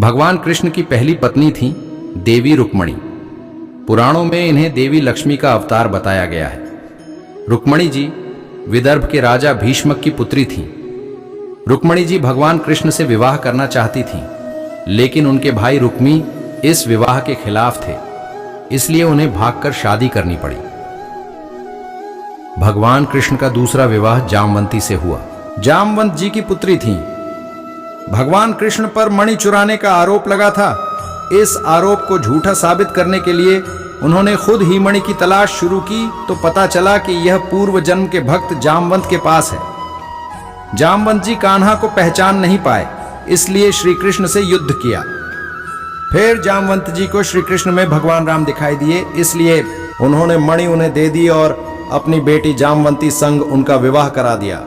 भगवान कृष्ण की पहली पत्नी थी देवी रुक्मणी। पुराणों में इन्हें देवी लक्ष्मी का अवतार बताया गया है। रुक्मणी जी विदर्भ के राजा भीष्मक की पुत्री थीं। रुक्मणी जी भगवान कृष्ण से विवाह करना चाहती थीं, लेकिन उनके भाई रुक्मी इस विवाह के खिलाफ थे, इसलिए उन्हें भागकर शादी करनी पड़ी। भगवान कृष्ण का दूसरा विवाह जामवंती से हुआ। जामवंत जी की पुत्री थीं। भगवान कृष्ण पर मणि चुराने का आरोप लगा था। इस आरोप को झूठा साबित करने के लिए उन्होंने खुद ही मणि की तलाश शुरू की तो पता चला कि यह पूर्व जन्म के भक्त जामवंत के पास है। जामवंत जी कान्हा को पहचान नहीं पाए, इसलिए श्री कृष्ण से युद्ध किया। फिर जामवंत जी को श्री कृष्ण में भगवान राम दिखाई दिए, इसलिए उन्होंने मणि उन्हें दे दी और अपनी बेटी जामवंती संग उनका विवाह करा दिया।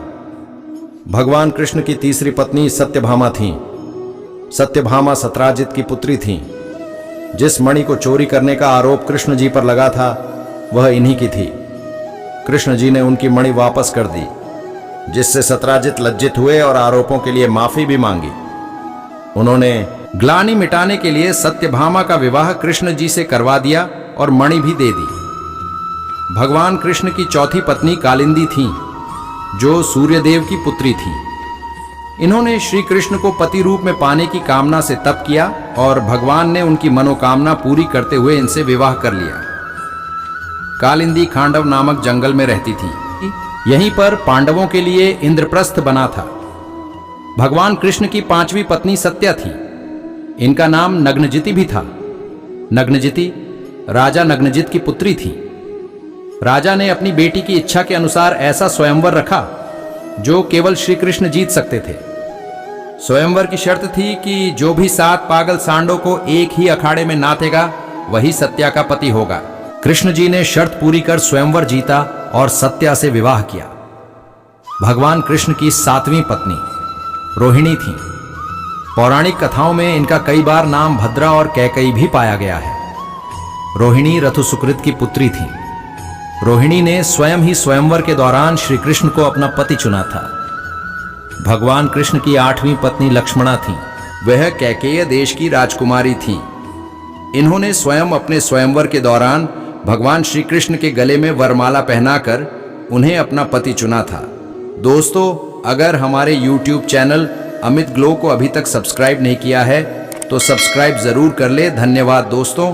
भगवान कृष्ण की तीसरी पत्नी सत्यभामा थीं। सत्यभामा सत्राजित की पुत्री थीं। जिस मणि को चोरी करने का आरोप कृष्ण जी पर लगा था वह इन्हीं की थी। कृष्ण जी ने उनकी मणि वापस कर दी, जिससे सत्राजित लज्जित हुए और आरोपों के लिए माफी भी मांगी। उन्होंने ग्लानि मिटाने के लिए सत्यभामा का विवाह कृष्ण जी से करवा दिया और मणि भी दे दी। भगवान कृष्ण की चौथी पत्नी कालिंदी थीं, जो सूर्यदेव की पुत्री थी। इन्होंने श्री कृष्ण को पति रूप में पाने की कामना से तप किया और भगवान ने उनकी मनोकामना पूरी करते हुए इनसे विवाह कर लिया। कालिंदी खांडव नामक जंगल में रहती थी। यहीं पर पांडवों के लिए इंद्रप्रस्थ बना था। भगवान कृष्ण की पांचवी पत्नी सत्या थी। इनका नाम नग्नजिति भी था। नग्नजिति राजा नग्नजित की पुत्री थी। राजा ने अपनी बेटी की इच्छा के अनुसार ऐसा स्वयंवर रखा जो केवल श्री कृष्ण जीत सकते थे। स्वयंवर की शर्त थी कि जो भी 7 पागल सांडों को एक ही अखाड़े में नाथेगा वही सत्या का पति होगा। कृष्ण जी ने शर्त पूरी कर स्वयंवर जीता और सत्या से विवाह किया। भगवान कृष्ण की 7वीं पत्नी रोहिणी थी। पौराणिक कथाओं में इनका कई बार नाम भद्रा और कैकई भी पाया गया है। रोहिणी रथु सुकृत की पुत्री थी। रोहिणी ने स्वयं ही स्वयंवर के दौरान श्री कृष्ण को अपना पति चुना था। भगवान कृष्ण की 8वीं पत्नी लक्ष्मणा थी। वह कैकेय देश की राजकुमारी थी। इन्होंने स्वयं अपने स्वयंवर के दौरान भगवान श्री कृष्ण के गले में वरमाला पहनाकर उन्हें अपना पति चुना था। दोस्तों, अगर हमारे YouTube चैनल अमित ग्लो को अभी तक सब्सक्राइब नहीं किया है तो सब्सक्राइब जरूर कर ले। धन्यवाद दोस्तों।